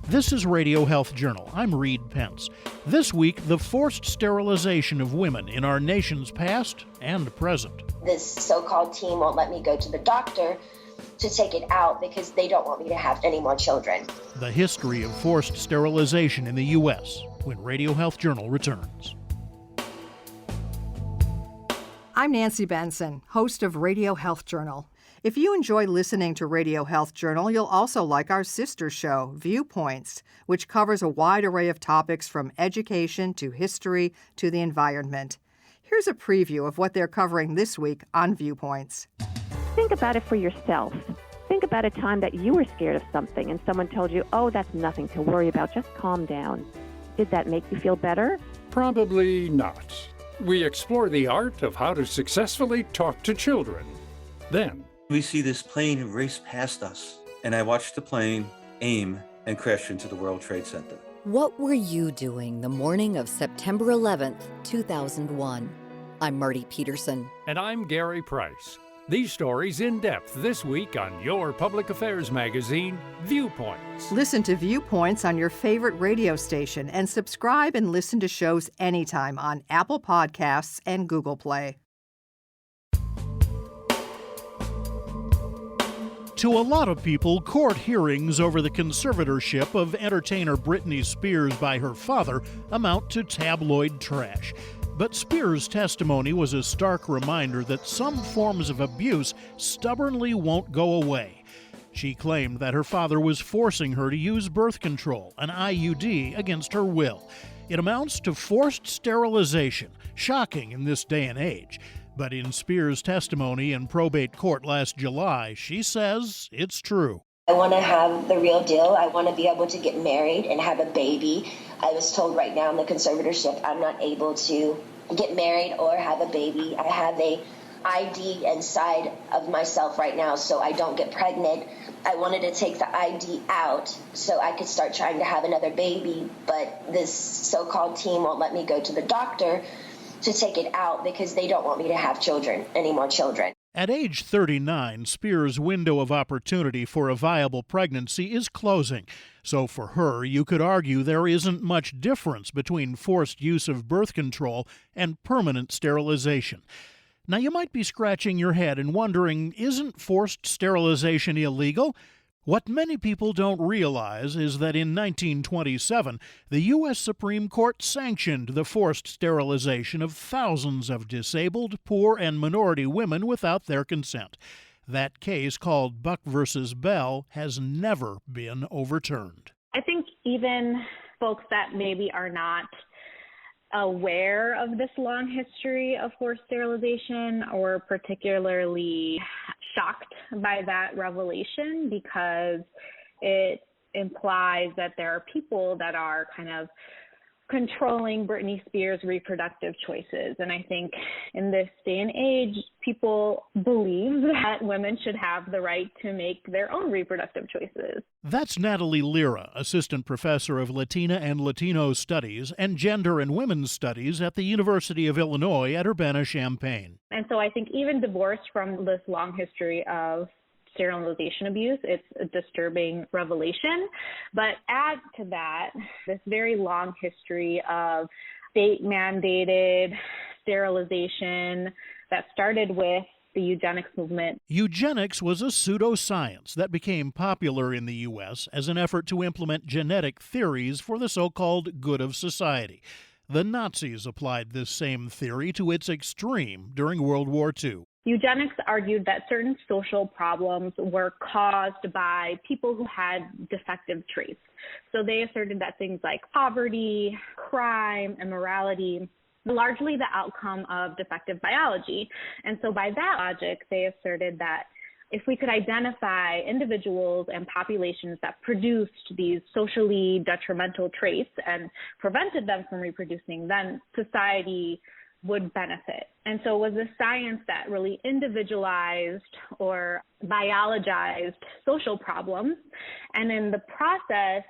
This is Radio Health Journal. I'm Reed Pence. This week, the forced sterilization of women in our nation's past and present. This so-called team won't let me go to the doctor to take it out because they don't want me to have any more children. The history of forced sterilization in the U.S. when Radio Health Journal returns. I'm Nancy Benson, host of Radio Health Journal. If you enjoy listening to Radio Health Journal, you'll also like our sister show, Viewpoints, which covers a wide array of topics from education to history to the environment. Here's a preview of what they're covering this week on Viewpoints. Think about it for yourself. Think about a time that you were scared of something and someone told you, oh, that's nothing to worry about, just calm down. Did that make you feel better? Probably not. We explore the art of how to successfully talk to children. Then, we see this plane race past us, and I watched the plane aim and crash into the World Trade Center. What were you doing the morning of September 11th, 2001? I'm Marty Peterson. And I'm Gary Price. These stories in depth this week on your public affairs magazine, Viewpoints. Listen to Viewpoints on your favorite radio station and subscribe and listen to shows anytime on Apple Podcasts and Google Play. To a lot of people, court hearings over the conservatorship of entertainer Britney Spears by her father amount to tabloid trash. But Spears' testimony was a stark reminder that some forms of abuse stubbornly won't go away. She claimed that her father was forcing her to use birth control, an IUD, against her will. It amounts to forced sterilization, shocking in this day and age. But in Spears' testimony in probate court last July, she says it's true. I want to have the real deal. I want to be able to get married and have a baby. I was told right now in the conservatorship I'm not able to get married or have a baby. I have a ID inside of myself right now so I don't get pregnant. I wanted to take the ID out so I could start trying to have another baby, but this so-called team won't let me go to the doctor to take it out because they don't want me to have children, any more children. At age 39, Spears' window of opportunity for a viable pregnancy is closing. So for her, you could argue there isn't much difference between forced use of birth control and permanent sterilization. Now, you might be scratching your head and wondering, isn't forced sterilization illegal? What many people don't realize is that in 1927, the U.S. Supreme Court sanctioned the forced sterilization of thousands of disabled, poor, and minority women without their consent. That case, called Buck v. Bell, has never been overturned. I think even folks that maybe are not aware of this long history of forced sterilization or particularly shocked by that revelation because it implies that there are people that are kind of controlling Britney Spears' reproductive choices. And I think in this day and age, people believe that women should have the right to make their own reproductive choices. That's Natalie Lira, assistant professor of Latina and Latino studies and gender and women's studies at the University of Illinois at Urbana-Champaign. And so I think even divorced from this long history of sterilization abuse, it's a disturbing revelation. But add to that this very long history of state-mandated sterilization that started with the eugenics movement. Eugenics was a pseudoscience that became popular in the U.S. as an effort to implement genetic theories for the so-called good of society. The Nazis applied this same theory to its extreme during World War II. Eugenics argued that certain social problems were caused by people who had defective traits. So they asserted that things like poverty, crime, immorality, largely the outcome of defective biology. And so by that logic, they asserted that if we could identify individuals and populations that produced these socially detrimental traits and prevented them from reproducing, then society would benefit. And so it was a science that really individualized or biologized social problems, and in the process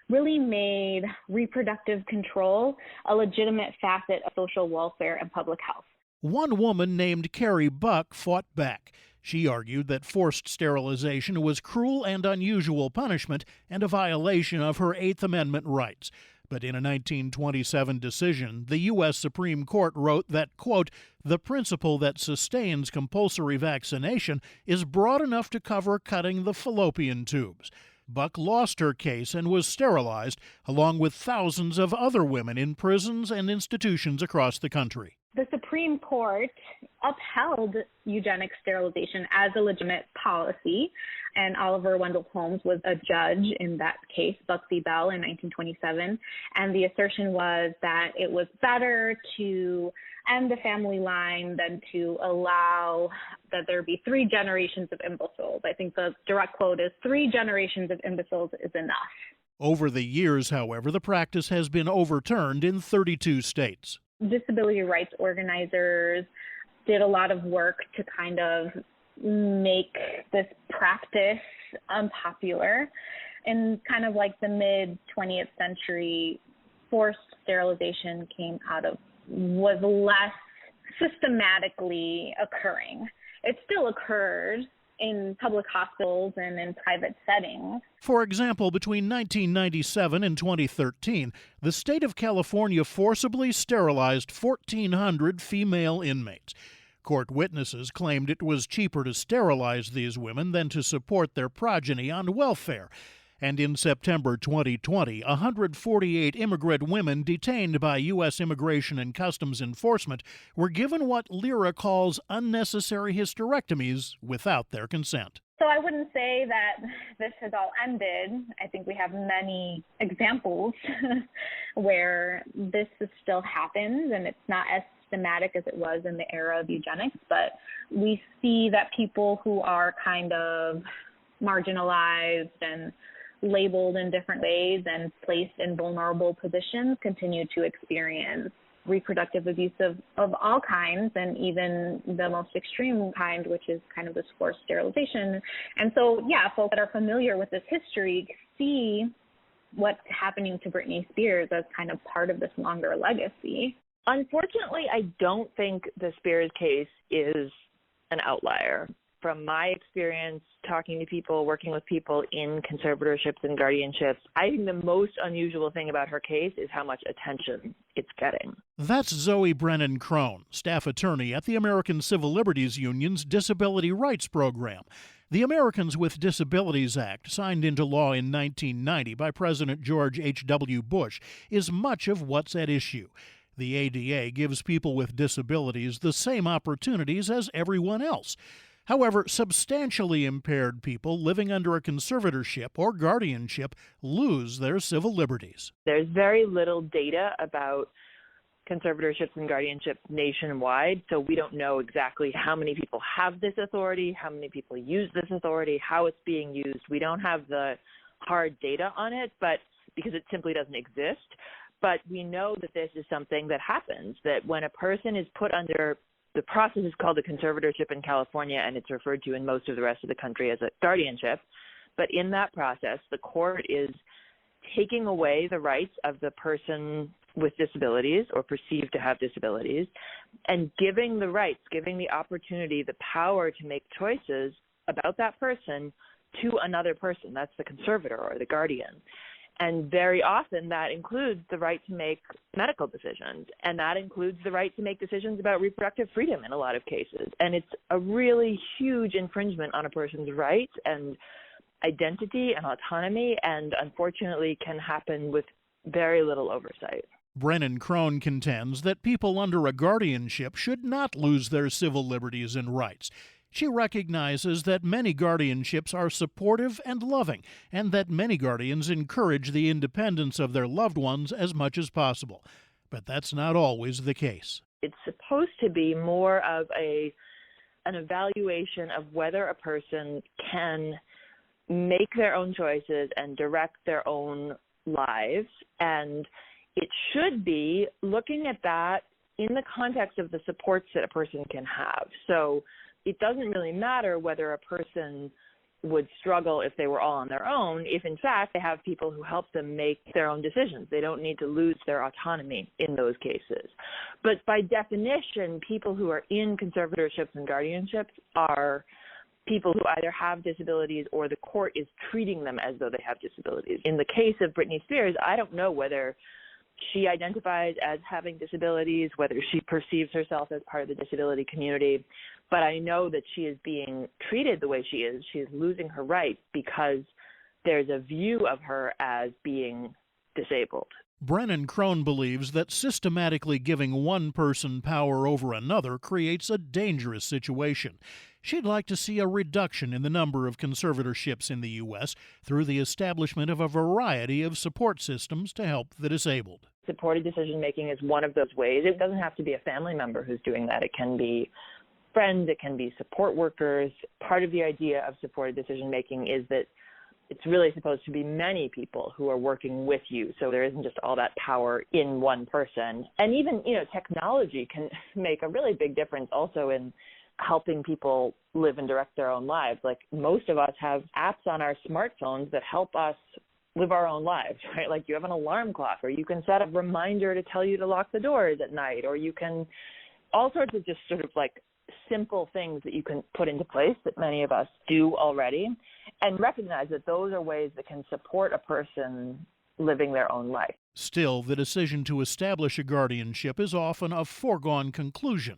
really made reproductive control a legitimate facet of social welfare and public health. One woman named Carrie Buck fought back. She argued that forced sterilization was cruel and unusual punishment and a violation of her Eighth Amendment rights. But in a 1927 decision, the U.S. Supreme Court wrote that, quote, the principle that sustains compulsory vaccination is broad enough to cover cutting the fallopian tubes. Buck lost her case and was sterilized, along with thousands of other women in prisons and institutions across the country. The Supreme Court upheld eugenic sterilization as a legitimate policy, and Oliver Wendell Holmes was a judge in that case, Buck v. Bell, in 1927, and the assertion was that it was better to end the family line than to allow that there be 3 generations of imbeciles. I think the direct quote is 3 generations of imbeciles is enough. Over the years, however, the practice has been overturned in 32 states. Disability rights organizers did a lot of work to kind of make this practice unpopular. In kind of like the mid-20th century, forced sterilization was less systematically occurring. It still occurred in public hospitals and in private settings. For example, between 1997 and 2013, the state of California forcibly sterilized 1,400 female inmates. Court witnesses claimed it was cheaper to sterilize these women than to support their progeny on welfare. And in September 2020, 148 immigrant women detained by U.S. Immigration and Customs Enforcement were given what Lira calls unnecessary hysterectomies without their consent. So I wouldn't say that this has all ended. I think we have many examples where this still happens, and it's not as systematic as it was in the era of eugenics, but we see that people who are kind of marginalized and labeled in different ways and placed in vulnerable positions continue to experience reproductive abuse of all kinds, and even the most extreme kind, which is kind of this forced sterilization. And so, folks that are familiar with this history see what's happening to Britney Spears as kind of part of this longer legacy. Unfortunately, I don't think the Spears case is an outlier. From my experience talking to people, working with people in conservatorships and guardianships, I think the most unusual thing about her case is how much attention it's getting. That's Zoe Brennan-Krohn, staff attorney at the American Civil Liberties Union's Disability Rights Program. The Americans with Disabilities Act, signed into law in 1990 by President George H.W. Bush, is much of what's at issue. The ADA gives people with disabilities the same opportunities as everyone else. However, substantially impaired people living under a conservatorship or guardianship lose their civil liberties. There's very little data about conservatorships and guardianships nationwide, so we don't know exactly how many people have this authority, how many people use this authority, how it's being used. We don't have the hard data on it, but because it simply doesn't exist. But we know that this is something that happens, that when a person is put under — the process is called a conservatorship in California, and it's referred to in most of the rest of the country as a guardianship. But in that process, the court is taking away the rights of the person with disabilities or perceived to have disabilities and giving the rights, giving the opportunity, the power to make choices about that person to another person. That's the conservator or the guardian. And very often that includes the right to make medical decisions, and that includes the right to make decisions about reproductive freedom in a lot of cases. And it's a really huge infringement on a person's rights and identity and autonomy, and unfortunately can happen with very little oversight. Brennan-Krohn contends that people under a guardianship should not lose their civil liberties and rights. She recognizes that many guardianships are supportive and loving, and that many guardians encourage the independence of their loved ones as much as possible. But that's not always the case. It's supposed to be more of an evaluation of whether a person can make their own choices and direct their own lives, and it should be looking at that in the context of the supports that a person can have. So it doesn't really matter whether a person would struggle if they were all on their own, if in fact they have people who help them make their own decisions. They don't need to lose their autonomy in those cases. But by definition, people who are in conservatorships and guardianships are people who either have disabilities or the court is treating them as though they have disabilities. In the case of Britney Spears, I don't know whether she identifies as having disabilities, whether she perceives herself as part of the disability community, but I know that she is being treated the way she is. She is losing her rights because there's a view of her as being disabled. Brennan-Krohn believes that systematically giving one person power over another creates a dangerous situation. She'd like to see a reduction in the number of conservatorships in the U.S. through the establishment of a variety of support systems to help the disabled. Supported decision-making is one of those ways. It doesn't have to be a family member who's doing that. It can be friends, it can be support workers. Part of the idea of supported decision-making is that it's really supposed to be many people who are working with you, so there isn't just all that power in one person. And even, technology can make a really big difference also in helping people live and direct their own lives. Like, most of us have apps on our smartphones that help us live our own lives, right? Like, you have an alarm clock, or you can set a reminder to tell you to lock the doors at night, or you can, all sorts of just sort of like simple things that you can put into place that many of us do already, and recognize that those are ways that can support a person living their own life. Still, the decision to establish a guardianship is often a foregone conclusion.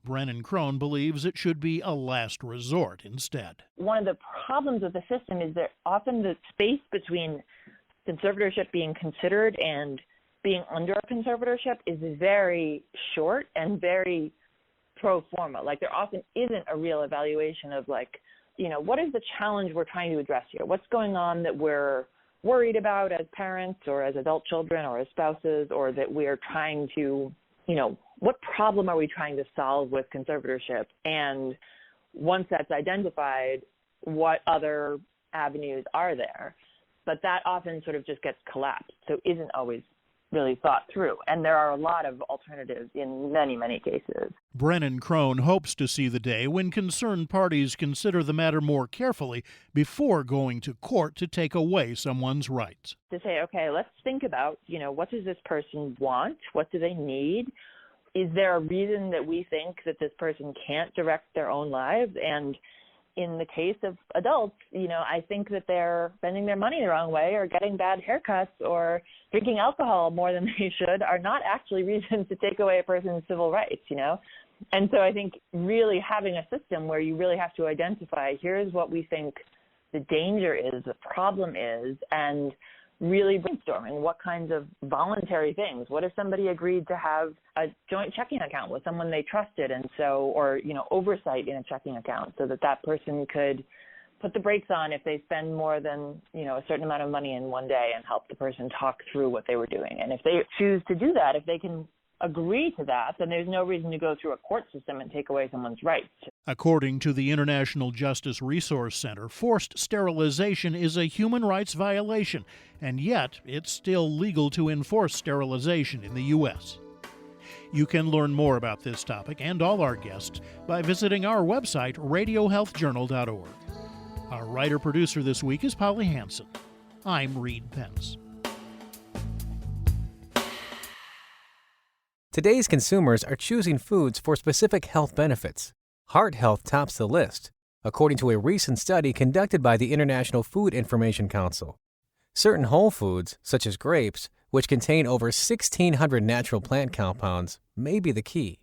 Brennan-Krohn believes it should be a last resort instead. One of the problems with the system is that often the space between conservatorship being considered and being under a conservatorship is very short and very pro forma. Like, there often isn't a real evaluation of, like, what is the challenge we're trying to address here? What's going on that we're worried about as parents or as adult children or as spouses, or that we're trying to, what problem are we trying to solve with conservatorship? And once that's identified, what other avenues are there? But that often sort of just gets collapsed, so isn't always really thought through. And there are a lot of alternatives in many, many cases. Brennan-Krohn hopes to see the day when concerned parties consider the matter more carefully before going to court to take away someone's rights. To say, okay, let's think about, what does this person want? What do they need? Is there a reason that we think that this person can't direct their own lives? And in the case of adults, I think that they're spending their money the wrong way, or getting bad haircuts, or drinking alcohol more than they should, are not actually reasons to take away a person's civil rights, And so I think really having a system where you really have to identify, here's what we think the danger is, the problem is, and really brainstorming what kinds of voluntary things. What if somebody agreed to have a joint checking account with someone they trusted, and so, or, oversight in a checking account, so that person could put the brakes on if they spend more than, a certain amount of money in one day, and help the person talk through what they were doing. And if they choose to do that, if they can agree to that, then there's no reason to go through a court system and take away someone's rights. According to the International Justice Resource Center, forced sterilization is a human rights violation, and yet it's still legal to enforce sterilization in the U.S. You can learn more about this topic and all our guests by visiting our website, radiohealthjournal.org. Our writer-producer this week is Polly Hansen. I'm Reed Pence. Today's consumers are choosing foods for specific health benefits. Heart health tops the list, according to a recent study conducted by the International Food Information Council. Certain whole foods, such as grapes, which contain over 1,600 natural plant compounds, may be the key.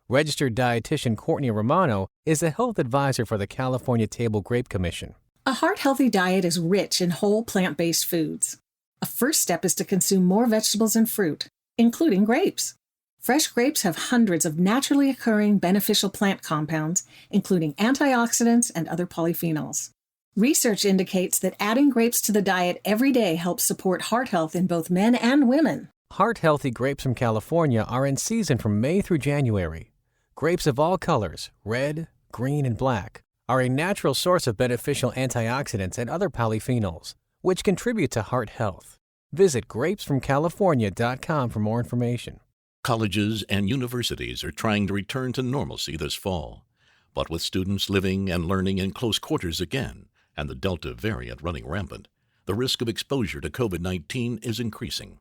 Registered dietitian Courtney Romano is the health advisor for the California Table Grape Commission. A heart-healthy diet is rich in whole plant-based foods. A first step is to consume more vegetables and fruit, including grapes. Fresh grapes have hundreds of naturally occurring beneficial plant compounds, including antioxidants and other polyphenols. Research indicates that adding grapes to the diet every day helps support heart health in both men and women. Heart-healthy grapes from California are in season from May through January. Grapes of all colors, red, green, and black, are a natural source of beneficial antioxidants and other polyphenols, which contribute to heart health. Visit grapesfromcalifornia.com for more information. Colleges and universities are trying to return to normalcy this fall. But with students living and learning in close quarters again, and the Delta variant running rampant, the risk of exposure to COVID-19 is increasing.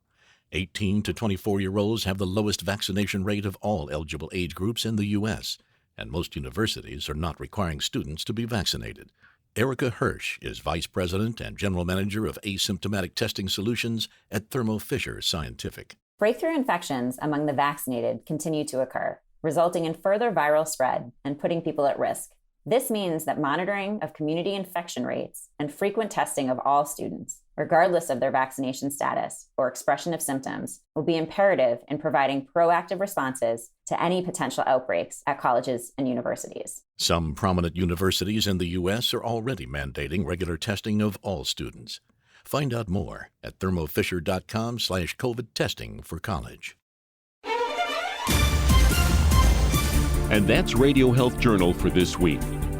18 to 24-year-olds have the lowest vaccination rate of all eligible age groups in the U.S., and most universities are not requiring students to be vaccinated. Erica Hirsch is Vice President and General Manager of Asymptomatic Testing Solutions at Thermo Fisher Scientific. Breakthrough infections among the vaccinated continue to occur, resulting in further viral spread and putting people at risk. This means that monitoring of community infection rates and frequent testing of all students, regardless of their vaccination status or expression of symptoms, will be imperative in providing proactive responses to any potential outbreaks at colleges and universities. Some prominent universities in the U.S. are already mandating regular testing of all students. Find out more at thermofisher.com/COVID testing for college. And that's Radio Health Journal for this week.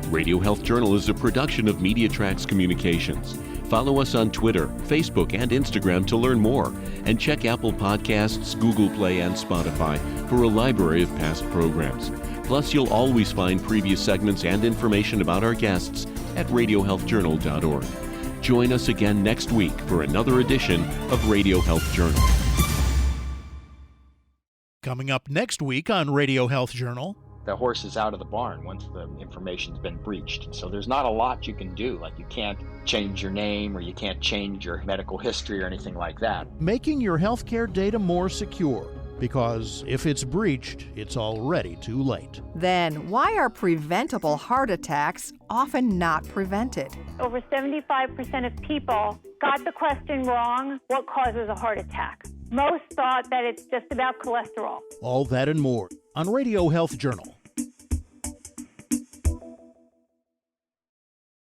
Radio Health Journal is a production of MediaTrax Communications. Follow us on Twitter, Facebook, and Instagram to learn more. And check Apple Podcasts, Google Play, and Spotify for a library of past programs. Plus, you'll always find previous segments and information about our guests at radiohealthjournal.org. Join us again next week for another edition of Radio Health Journal. Coming up next week on Radio Health Journal. The horse is out of the barn once the information's been breached. And so there's not a lot you can do. Like you can't change your name or you can't change your medical history or anything like that. Making your healthcare data more secure. Because if it's breached, it's already too late. Then, why are preventable heart attacks often not prevented? Over 75% of people got the question wrong, what causes a heart attack? Most thought that it's just about cholesterol. All that and more on Radio Health Journal.